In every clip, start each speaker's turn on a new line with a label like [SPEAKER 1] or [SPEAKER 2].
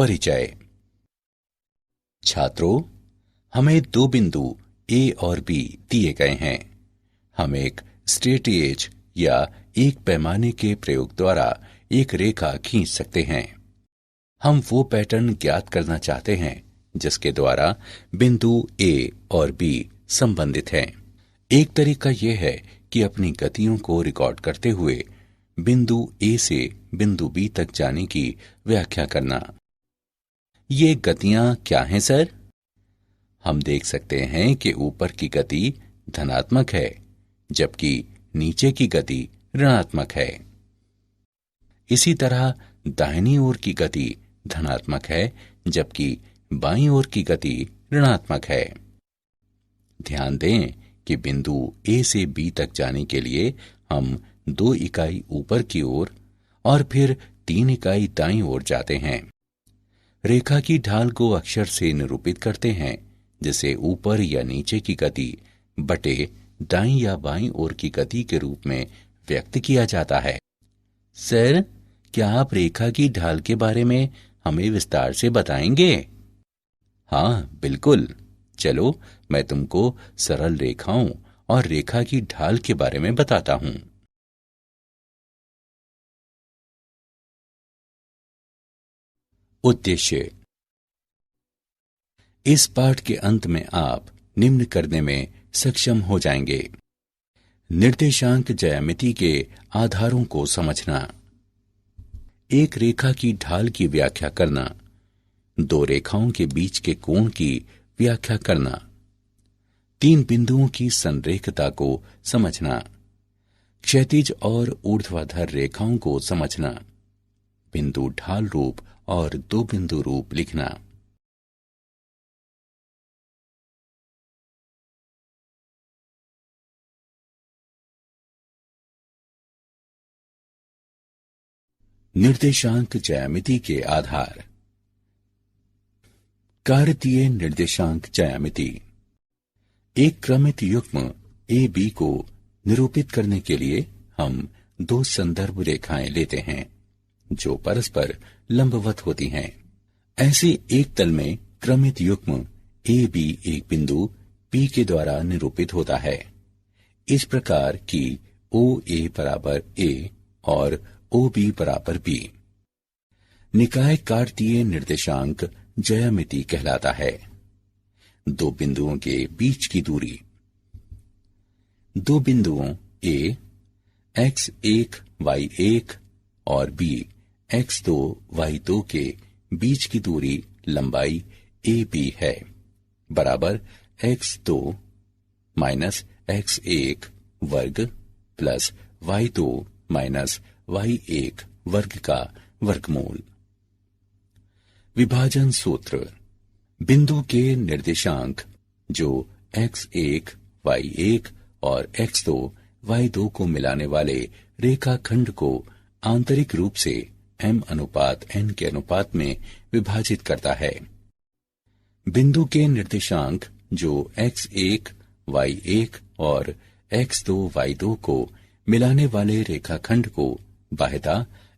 [SPEAKER 1] परिचय। छात्रों, हमें दो बिंदु ए और बी दिए गए हैं। हम एक स्ट्रेटएज या एक पैमाने के प्रयोग द्वारा एक रेखा खींच सकते हैं। हम वो पैटर्न ज्ञात करना चाहते हैं जिसके द्वारा बिंदु ए और बी संबंधित हैं। एक तरीका यह है कि अपनी गतियों को रिकॉर्ड करते हुए बिंदु ए से बिंदु बी तक जाने की व्याख्या करना। ये गतियां क्या हैं सर? हम देख सकते हैं कि ऊपर की गति धनात्मक है, जबकि नीचे की गति ऋणात्मक है। इसी तरह दाहिनी ओर की गति धनात्मक है, जबकि बाईं ओर की गति ऋणात्मक है। ध्यान दें कि बिंदु ए से बी तक जाने के लिए हम 2 इकाई ऊपर की ओर और फिर 3 इकाई दाईं ओर जाते हैं। रेखा की ढाल को अक्षर से निरूपित करते हैं, जिसे ऊपर या नीचे की गति बटे दाईं या बाईं ओर की गति के रूप में व्यक्त किया जाता है। सर, क्या आप रेखा की ढाल के बारे में हमें विस्तार से बताएंगे? हाँ, बिल्कुल। चलो, मैं तुमको सरल रेखाओं और रेखा की ढाल के बारे में बताता हूं। उद्देश्य। इस पाठ के अंत में आप निम्न करने में सक्षम हो जाएंगे। निर्देशांक ज्यामिति के आधारों को समझना, एक रेखा की ढाल की व्याख्या करना, 2 रेखाओं के बीच के कोण की व्याख्या करना, 3 बिंदुओं की संरेखता को समझना, क्षैतिज और ऊर्ध्वाधर रेखाओं को समझना, बिंदु ढाल रूप और 2 बिंदु रूप लिखना। निर्देशांक ज्यामिति के आधार। कार्तीय निर्देशांक ज्यामिति। एक क्रमित युग्म ए बी को निरूपित करने के लिए हम 2 संदर्भ रेखाएं लेते हैं जो परस्पर लंबवत होती हैं। ऐसे एक तल में क्रमित युग्म ए बी एक बिंदु पी के द्वारा निरूपित होता है, इस प्रकार कि ओ ए बराबर ए और ओ बी बराबर बी। निकाय कार्तीय निर्देशांक ज्यामिति कहलाता है। 2 बिंदुओं के बीच की दूरी। 2 बिंदुओं ए x1 y1 और b x2 y2 के बीच की दूरी लंबाई ए बी है, बराबर x2 माइनस x1 वर्ग प्लस y2 माइनस y1 वर्ग का वर्गमूल। विभाजन सूत्र। बिंदु के निर्देशांक जो x1 y1 और x2 y2 को मिलाने वाले रेखाखंड को आंतरिक रूप से m/n के अनुपात में विभाजित करता है। बिंदु के निर्देशांक जो x1 y1 और x2 y2 को मिलाने वाले रेखाखंड को बाह्यता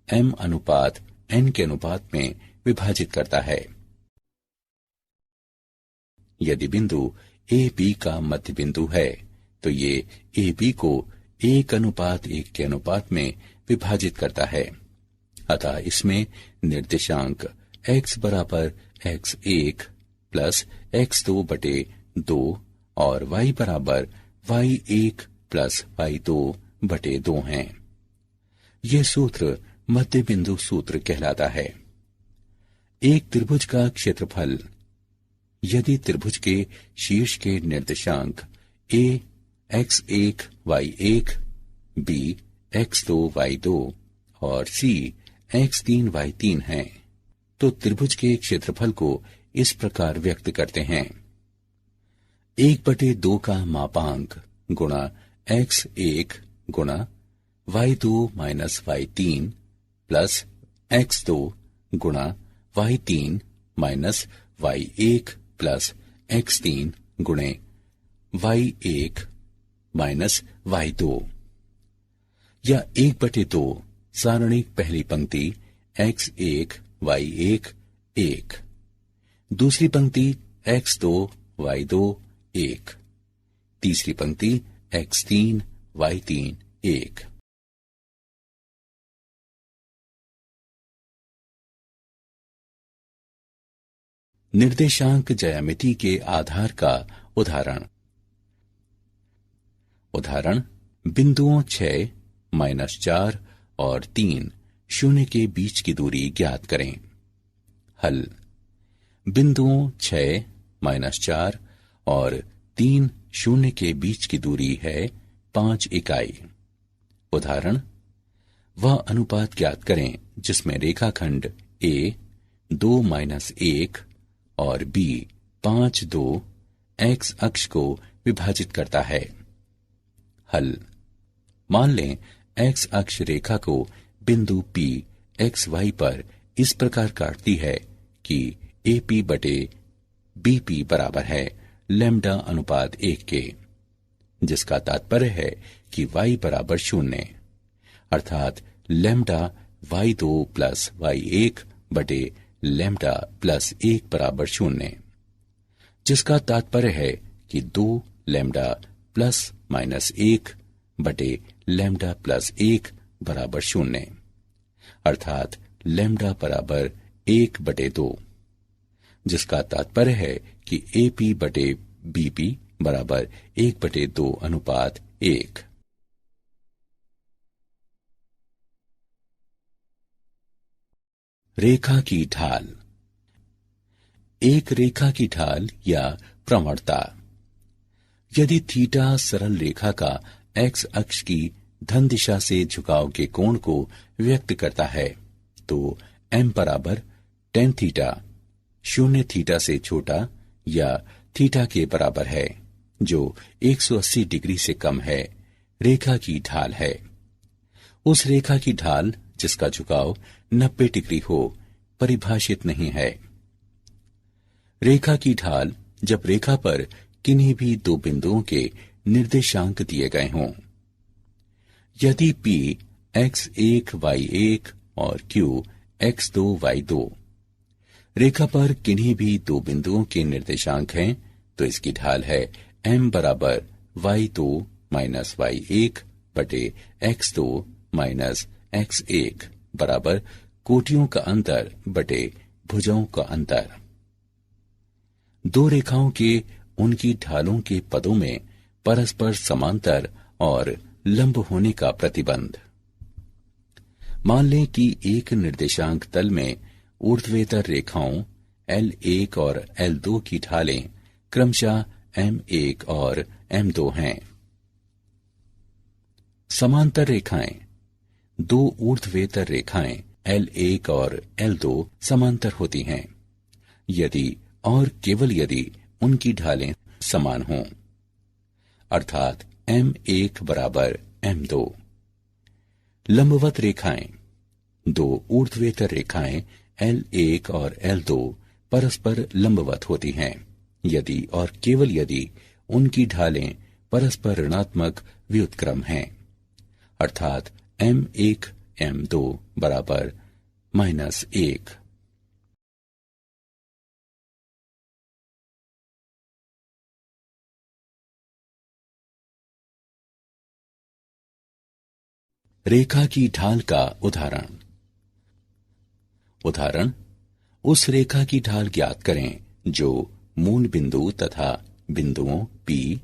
[SPEAKER 1] m/n के अनुपात में विभाजित करता है। यदि बिंदु ए बी का मध्य बिंदु है तो ये ए बी को 1:1 के अनुपात में विभाजित करता है। अतः इसमें निर्देशांक x बराबर x1 प्लस x2 बटे 2 और y बराबर y1 प्लस y2 बटे 2 हैं। यह सूत्र मध्य बिंदु सूत्र कहलाता है। एक त्रिभुज का क्षेत्रफल। यदि त्रिभुज के शीर्ष के निर्देशांक a x1 y1, b x2 y2 और c x3 y3 हैं, तो त्रिभुज के क्षेत्रफल को इस प्रकार व्यक्त करते हैं: 1/2 का मापांक गुणा x1 गुणा y2 minus y3 plus x2 गुणा y3 minus y1 plus x3 गुणे y1 माइनस y2, या 1/2 सारणिक पहली पंक्ति x1 y1 1। दूसरी पंक्ति x2 y2 1। तीसरी पंक्ति x3 y3 1। निर्देशांक ज्यामिति के आधार का उदाहरण। उदाहरण, बिंदुओं 6, -4 और 3 शून्य के बीच की दूरी ज्ञात करें। हल, बिंदुओं 6, -4 और 3 शून्य के बीच की दूरी है 5 इकाई। उदाहरण, वह अनुपात ज्ञात करें जिसमें रेखाखंड A 2-1 और B 5-2 x अक्ष को विभाजित करता है। हल, मान लें x अक्ष रेखा को बिंदु P XY पर इस प्रकार काटती है कि AP बटे BP बराबर है लैम्ब्डा अनुपात 1 के, जिसका तात्पर्य है कि y बराबर 0, अर्थात लैम्ब्डा y2 प्लस y1 बटे लैम्ब्डा प्लस 1 बराबर 0, जिसका तात्पर्य है कि 2 लैम्ब्डा प्लस -1 बटे लैम्ब्डा प्लस 1 बराबर 0, अर्थात लैम्ब्डा बराबर 1 बटे 2, जिसका तात्पर्य है कि AP बटे BP बराबर 1 बटे 2 अनुपात 1। रेखा की ढाल। एक रेखा की ढाल या प्रवणता। यदि थीटा सरल रेखा का x अक्ष की धन दिशा से झुकाव के कोण को व्यक्त करता है तो m बराबर tan थीटा 0 थीटा से छोटा या थीटा के बराबर है, जो 180 डिग्री से कम है, रेखा की ढाल है। उस रेखा की ढाल जिसका झुकाव 90 डिग्री हो परिभाषित नहीं है। रेखा की ढाल जब रेखा पर किन्हीं भी दो बिंदुओं के निर्देशांक दिए गए हों। यदि P x1 y1 और Q x2 y2 रेखा पर किन्हीं भी दो बिंदुओं के निर्देशांक हैं तो इसकी ढाल है m बराबर y2 माइनस y1 बटे x2 माइनस x1 बराबर कोटियों का अंतर बटे भुजाओं का अंतर। दो रेखाओं के उनकी ढालों के पदों में परस्पर समांतर और लंब होने का प्रतिबंध। मान लें कि एक निर्देशांक तल में ऊर्ध्वेतर रेखाओं L1 और L2 की ढालें क्रमशः M1 और M2 हैं। समांतर रेखाएं। दो ऊर्ध्वेतर रेखाएं L1 और L2 समांतर होती हैं यदि और केवल यदि उनकी ढालें समान हों, अर्थात M1 बराबर M2। लंबवत रेखाएं। दो ऊर्ध्वेतर रेखाएं L1 और L2 परस्पर लंबवत होती हैं यदि और केवल यदि उनकी ढालें परस्पर ऋणात्मक व्युत्क्रम हैं, अर्थात M1 M2 बराबर -1। रेखा की ढाल का उदाहरण। उदाहरण, उस रेखा की ढाल ज्ञात करें जो मूल बिंदु तथा बिंदुओं P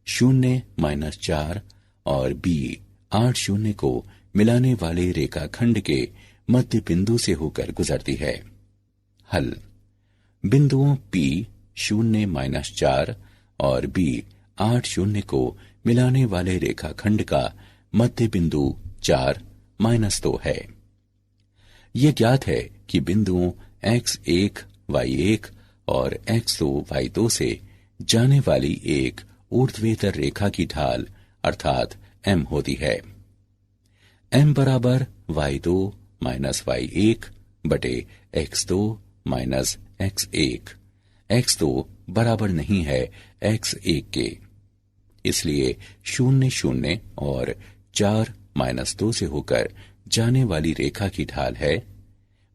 [SPEAKER 1] 0-4 और B 8-0 को मिलाने वाले रेखाखंड के मध्य बिंदु से होकर गुजरती है। हल, बिंदुओं P 0-4 और B 8-0 को मिलाने वाले रेखाखंड का मध्य बिंदु 4-2 है। यह ज्ञात है कि बिंदुओं x1 y1 और x2 y2 से जाने वाली एक ऊर्ध्वेतर रेखा की ढाल अर्थात m होती है। m बराबर y2 माइनस y1 बटे x2 माइनस x1। x2 बराबर नहीं है x1 के, इसलिए 0-0 और 4-2 से होकर जाने वाली रेखा की ढाल है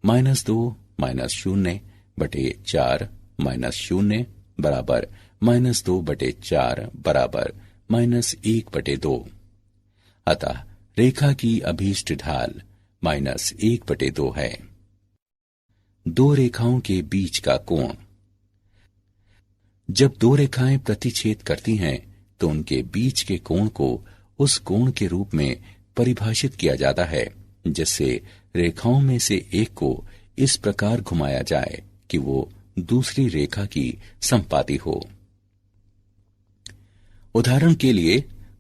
[SPEAKER 1] -2 -0 बटे 4 माइनस 0 बराबर -2 बटे 4 बराबर -1 बटे 2। अतः रेखा की अभीष्ट ढाल -1 बटे 2 है। दो रेखाओं के बीच का कोण। जब दो रेखाएं प्रतिच्छेद करती हैं तो उनके बीच के कोण को उस कोण के रूप में परिभाषित किया जाता है जिससे रेखाओं में से एक को इस प्रकार घुमाया जाए कि वो दूसरी रेखा की समपाती हो। उदाहरण के लिए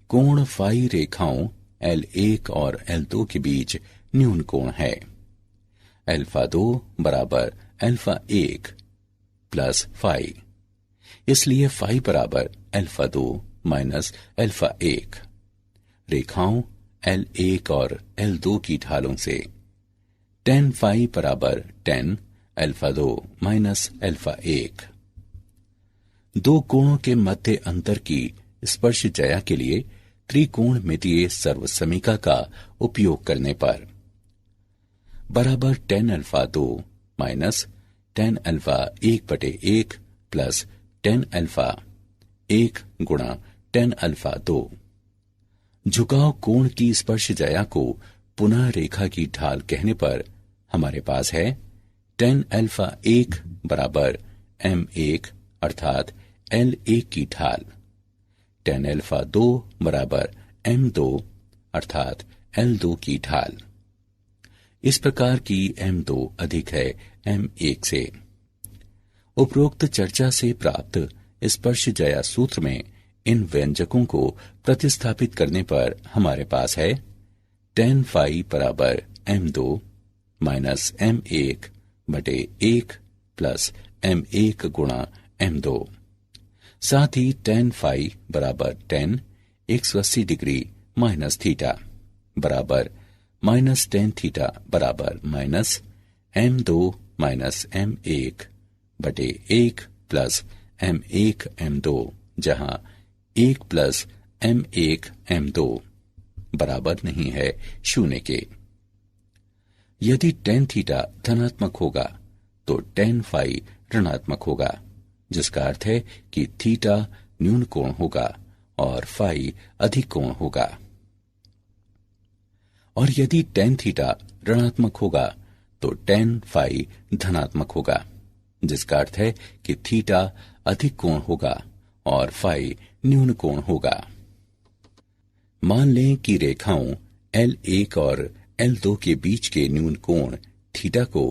[SPEAKER 1] कोण फाई रेखाओं L1 और L2 के बीच न्यून कोण है। α2 बराबर α1 प्लस फाई, इसलिए फाई बराबर α2 माइनस α1। रेखाओं L1 और L2 की ढालों से tan फाई बराबर tan α2 माइनस α1। दो कोणों के मध्य अंतर की स्पर्श ज्या के लिए त्रिकोणमितीय सर्वसमीका का उपयोग करने पर बराबर tan α2 माइनस tan α1 बटे 1 प्लस tan α1 गुणा tan α2। झुकाव कोण की स्पर्श ज्या को पुनः रेखा की ढाल कहने पर हमारे पास है tan α1 बराबर m1 अर्थात L1 की ढाल, tan α2 बराबर m2 अर्थात L2 की ढाल। इस प्रकार की m2 अधिक है m1 से। उपरोक्त चर्चा से प्राप्त स्पर्श ज्या सूत्र में इन व्यंजकों को प्रतिस्थापित करने पर हमारे पास है tan फाई बराबर m2 माइनस m1 बटे 1 प्लस m1 गुणा m2। साथ ही tan फाई बराबर tan 180 डिग्री माइनस थीटा बराबर माइनस tan थीटा बराबर माइनस m2 माइनस m1 बटे 1 प्लस m1 m2, जहां 1 प्लस m1 m2 बराबर नहीं है 0 के। यदि tan थीटा धनात्मक होगा तो tan फाई ऋणात्मक होगा, जिसका अर्थ है कि थीटा न्यून कोण होगा और फाई अधिक कोण होगा। और यदि tan थीटा ऋणात्मक होगा तो tan फाई धनात्मक होगा, जिसका अर्थ है कि थीटा अधिक कोण होगा और फाई न्यून कोण होगा। मान लें कि रेखाओं L1 और L2 के बीच के न्यून कोण थीटा को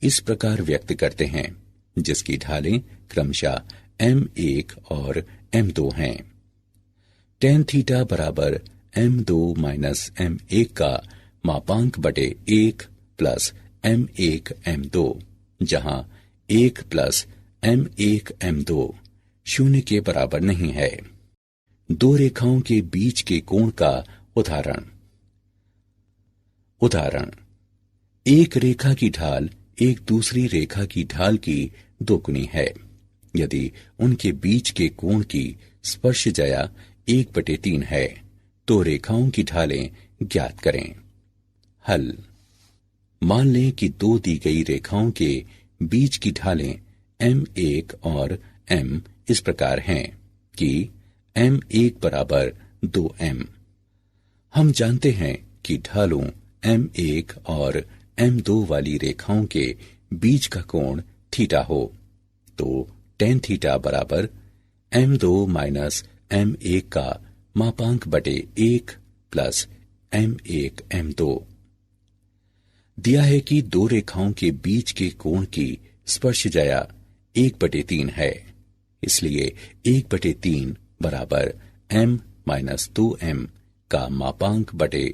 [SPEAKER 1] इस प्रकार व्यक्त करते हैं, जिसकी ढालें क्रमशः m1 और m2 हैं। tan थीटा बराबर m2 माइनस m1 का मापांक बटे 1 प्लस m1 m2, जहां 1 प्लस m1 m2 0 के बराबर नहीं है। दो रेखाओं के बीच के कोण का उदाहरण एक रेखा की ढाल एक दूसरी रेखा की ढाल की दोगुनी है यदि उनके बीच के कोण की स्पर्श ज्या 1/3 है तो रेखाओं की ढालें ज्ञात करें। हल। मान लें कि दो दी गई रेखाओं के बीच की ढालें m1 और m इस प्रकार हैं कि m1 बराबर 2m। हम जानते हैं कि ढालों m1 और m2 वाली रेखाओं के बीच का कोण थीटा हो तो tan थीटा बराबर m2 माइनस m1 का मापांक बटे 1 प्लस m1 m2। दिया है कि दो रेखाओं के बीच के कोण की स्पर्श ज्या 1/3 है, इसलिए 1/3 बराबर m माइनस 2m का मापांक बटे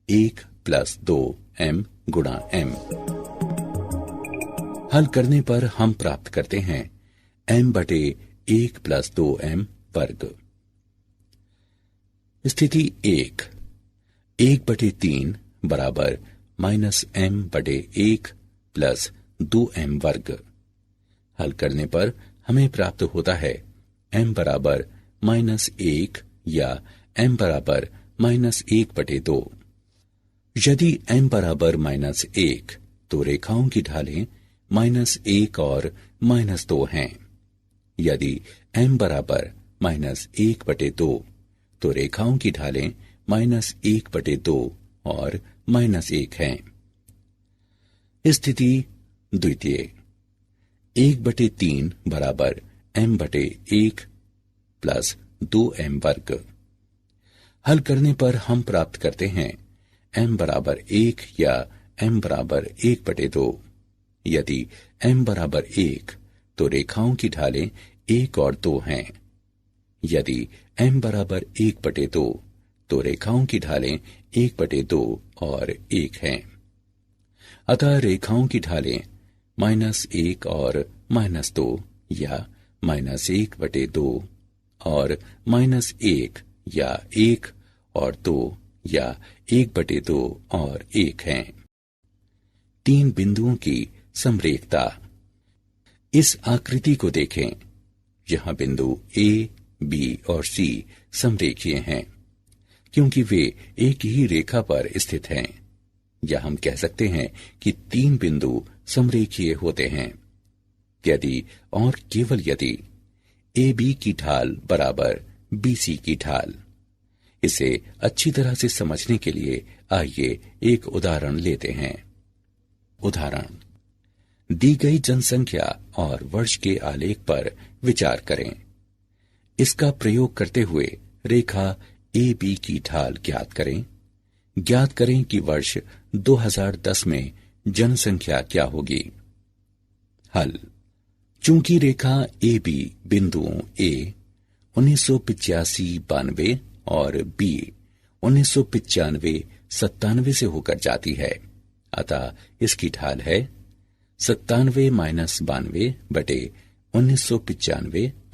[SPEAKER 1] 1 प्लस 2m गुणा m। हल करने पर हम प्राप्त करते हैं m बटे 1 प्लस 2m वर्ग। स्थिति 1/3 बराबर माइनस m बटे 1 प्लस 2m वर्ग। हल करने पर हमें प्राप्त होता है m बराबर -1 या m बराबर -1/2। यदि m बराबर -1 तो रेखाओं की ढालें -1 और -2 हैं। यदि m बराबर -1/2 तो रेखाओं की ढालें -1/2 और -1 हैं। स्थिति द्वितीय, 1/3 बराबर m/1 प्लस 2m वर्ग। हल करने पर हम प्राप्त करते हैं m बराबर 1 या m बराबर 1/2। यदि m बराबर 1 तो रेखाओं की ढालें 1 और 2 हैं। यदि m बराबर 1/2 तो रेखाओं की ढालें 1/2 और 1 हैं। अतः रेखाओं की ढालें -1 और -2 या -1/2 और -1 या 1 और 2 या 1/2 और 1 हैं। 3 बिंदुओं की समरेखता। इस आकृति को देखें। यहां बिंदु A, B और C समरेखीय हैं क्योंकि वे एक ही रेखा पर स्थित हैं। या हम कह सकते हैं कि 3 बिंदु समरेखीय होते हैं यदि और केवल यदि AB की ढाल बराबर BC की ढाल। इसे अच्छी तरह से समझने के लिए आइए एक उदाहरण लेते हैं। उदाहरण, दी गई जनसंख्या और वर्ष के आलेख पर विचार करें। इसका प्रयोग करते हुए रेखा AB की ढाल ज्ञात करें। ज्ञात करें कि वर्ष 2010 में जनसंख्या क्या होगी। हल। चूंकि रेखा AB बिंदुओं A 1985-92 और B 1995-97 से होकर जाती है, अतः इसकी ढाल है 97-92 बटे 1995 -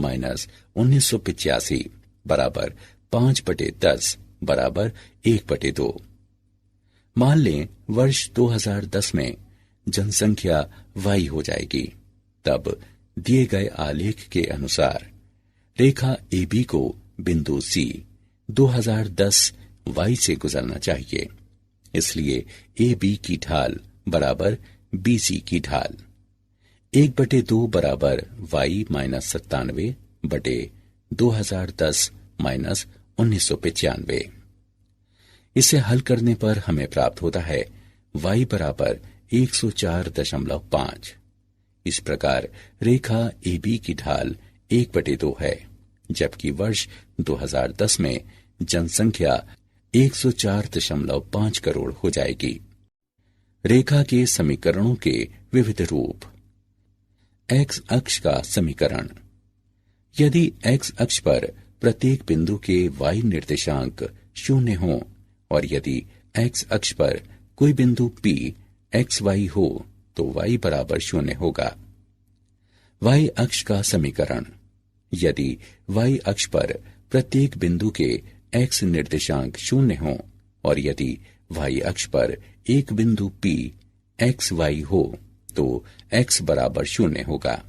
[SPEAKER 1] 1985 बराबर 5/10 बराबर 1/2। मान लें वर्ष 2010 में जनसंख्या y हो जाएगी। तब दिए गए आलेख के अनुसार रेखा AB को बिंदु C 2010 y से गुजरना चाहिए। इसलिए AB की ढाल बराबर BC की ढाल 1/2 बराबर y - 97 बटे 2010 - 1995। इसे हल करने पर हमें प्राप्त होता है y बराबर 104.5। इस प्रकार रेखा AB की ढाल 1/2 है, जबकि वर्ष 2010 में जनसंख्या 104.5 करोड़ हो जाएगी। रेखा के समीकरणों के विविध रूप। x अक्ष का समीकरण। यदि x अक्ष पर प्रत्येक बिंदु के y निर्देशांक 0 हों और यदि x अक्ष पर कोई बिंदु P xy हो तो y बराबर 0 होगा। y अक्ष का समीकरण। यदि y अक्ष पर प्रत्येक बिंदु के x निर्देशांक 0 हों और यदि y अक्ष पर एक बिंदु P xy हो तो x बराबर 0 होगा।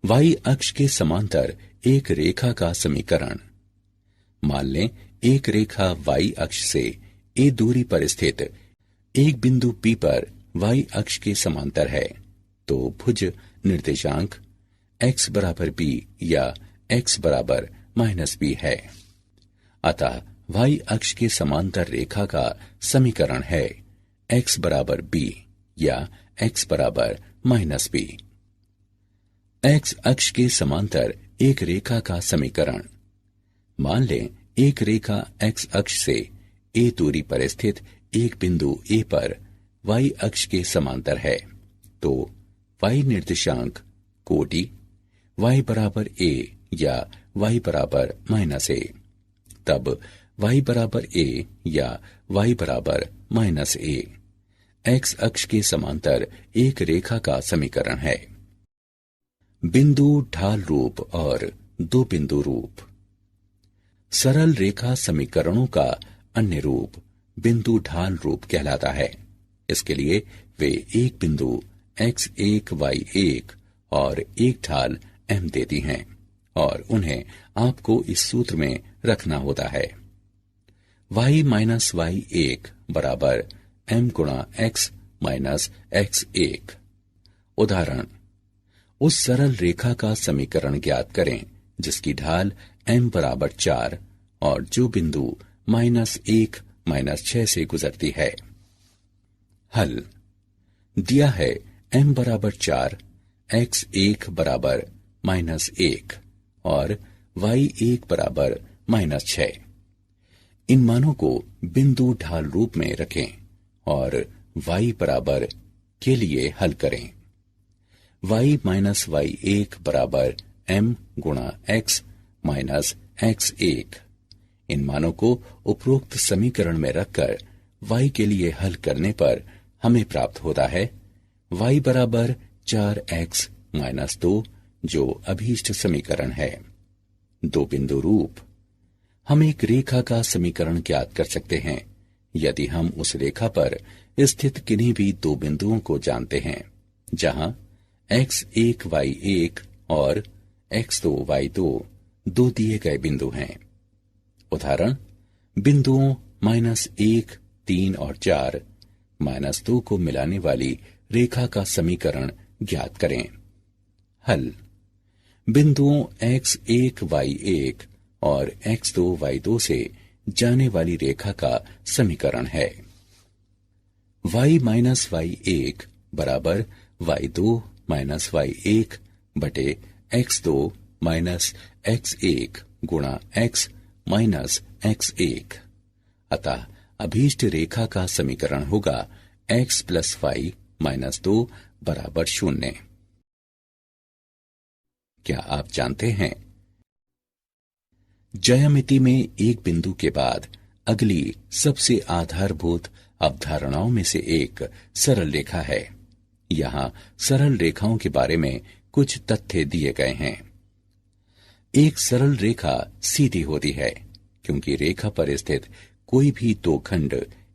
[SPEAKER 1] y अक्ष के समांतर एक रेखा का समीकरण। मान लें एक रेखा y अक्ष से a दूरी पर स्थित एक बिंदु P पर y अक्ष के समांतर है, तो भुज निर्देशांक x बराबर b या x बराबर -b है। अतः y अक्ष के समांतर रेखा का समीकरण है x बराबर b या x बराबर -b। x अक्ष के समांतर एक रेखा का समीकरण। मान लें एक रेखा x अक्ष से a दूरी पर स्थित एक बिंदु A पर y अक्ष के समांतर है, तो y निर्देशांक कोटि y बराबर a या y बराबर -a। तब y बराबर a या y बराबर -a x अक्ष के समांतर एक रेखा का समीकरण है। बिंदु ढाल रूप और दो बिंदु रूप। सरल रेखा समीकरणों का अन्य रूप बिंदु ढाल रूप कहलाता है। इसके लिए वे एक बिंदु x1 y1 और एक ढाल m देती हैं और उन्हें आपको इस सूत्र में रखना होता है। y - y1 बराबर m गुणा x माइनस x1। उदाहरण, उस सरल रेखा का समीकरण ज्ञात करें जिसकी ढाल m बराबर 4 और जो बिंदु -1 -6 से गुजरती है। हल दिया है m बराबर 4, x1 बराबर -1 और y1 बराबर -6। इन मानों को बिंदु ढाल रूप में रखें और y बराबर के लिए हल करें। y माइनस y1 बराबर m गुणा x माइनस x1। इन मानों को उपरोक्त समीकरण में रखकर y के लिए हल करने पर हमें प्राप्त होता है y बराबर 4x माइनस 2, जो अभीष्ट समीकरण है। दो बिंदु रूप। हम एक रेखा का समीकरण ज्ञात कर सकते हैं यदि हम उस रेखा पर स्थित किन्हीं भी दो बिंदुओं को जानते हैं जहां x1 y1 और x2 y2 दो दिए गए बिंदु हैं। उदाहरण, बिंदुओं -1, 3 और 4 -2 को मिलाने वाली रेखा का समीकरण ज्ञात करें। हल बिंदुओं x1 y1 और x2 y2 से जाने वाली रेखा का समीकरण है y माइनस y1 बराबर y2 माइनस y1 बटे x2 माइनस x1 गुणा x माइनस x1। अतः अभीष्ट रेखा का समीकरण होगा x प्लस y माइनस 2 बराबर 0। क्या आप जानते हैं, ज्यामिति में एक बिंदु के बाद अगली सबसे आधारभूत अवधारणाओं में से एक सरल रेखा है। यहां सरल रेखाओं के बारे में कुछ तथ्य दिए गए हैं। एक सरल रेखा सीधी होती है क्योंकि रेखा पर स्थित कोई भी दो खंड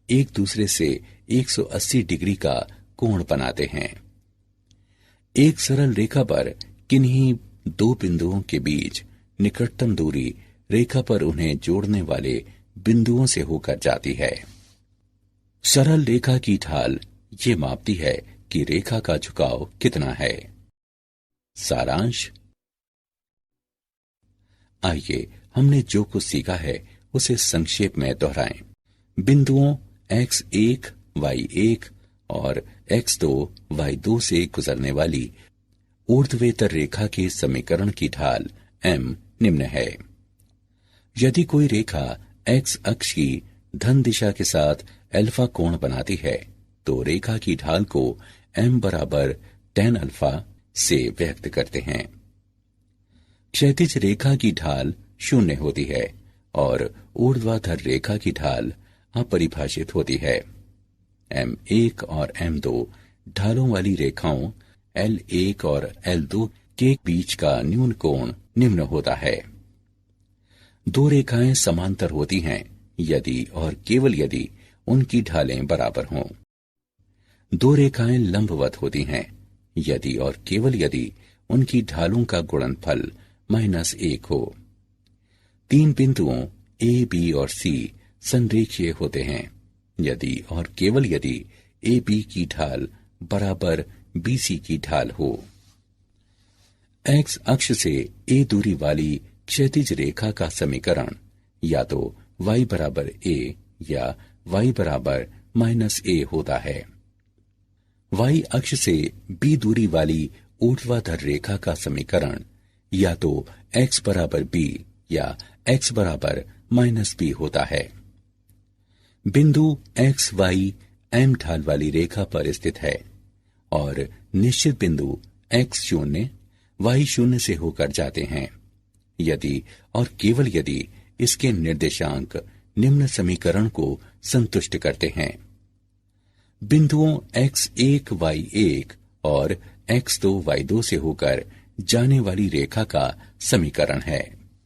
[SPEAKER 1] एक दूसरे से 180 डिग्री का कोण बनाते हैं। एक सरल रेखा पर किन्हीं दो बिंदुओं के बीच निकटतम दूरी रेखा पर उन्हें जोड़ने वाले बिंदुओं से होकर जाती है। सरल रेखा की ढाल ये मापती है कि रेखा का झुकाव कितना है। सारांश, आइए हमने जो कुछ सीखा है उसे संक्षेप में दोहराएं। बिंदुओं x1 y1 और x2 y2 से गुजरने वाली ऊर्ध्वेतर रेखा के समीकरण की ढाल m निम्न है। यदि कोई रेखा x अक्ष की धन दिशा के साथ अल्फा कोण बनाती है तो रेखा की ढाल को m बराबर tan अल्फा से व्यक्त करते हैं। क्षैतिज रेखा की ढाल 0 होती है और ऊर्ध्वाधर रेखा की ढाल अपरिभाषित होती है। m1 और m2 ढालों वाली रेखाओं L1 और L2 के बीच का न्यून कोण निम्न होता है। दो रेखाएं समांतर होती हैं यदि और केवल यदि उनकी ढालें बराबर हों। दो रेखाएं लंबवत होती हैं यदि और केवल यदि उनकी ढालों का गुणनफल -1 हो। तीन बिंदुओं A, B और C संरेखीय होते हैं यदि और केवल यदि AB की ढाल बराबर BC की ढाल हो। X अक्ष से A दूरी वाली क्षैतिज रेखा का समीकरण या तो y बराबर a या y बराबर -a होता है। y अक्ष से b दूरी वाली ऊर्ध्वाधर रेखा का समीकरण या तो x बराबर b या x बराबर -b होता है। बिंदु x y m ढाल वाली रेखा पर स्थित है और निश्चित बिंदु x0 y0 से होकर जाते हैं यदि और केवल यदि इसके निर्देशांक निम्न समीकरण को संतुष्ट करते हैं। बिंदुओं x1 y1 और x2 y2 से होकर जाने वाली रेखा का समीकरण है।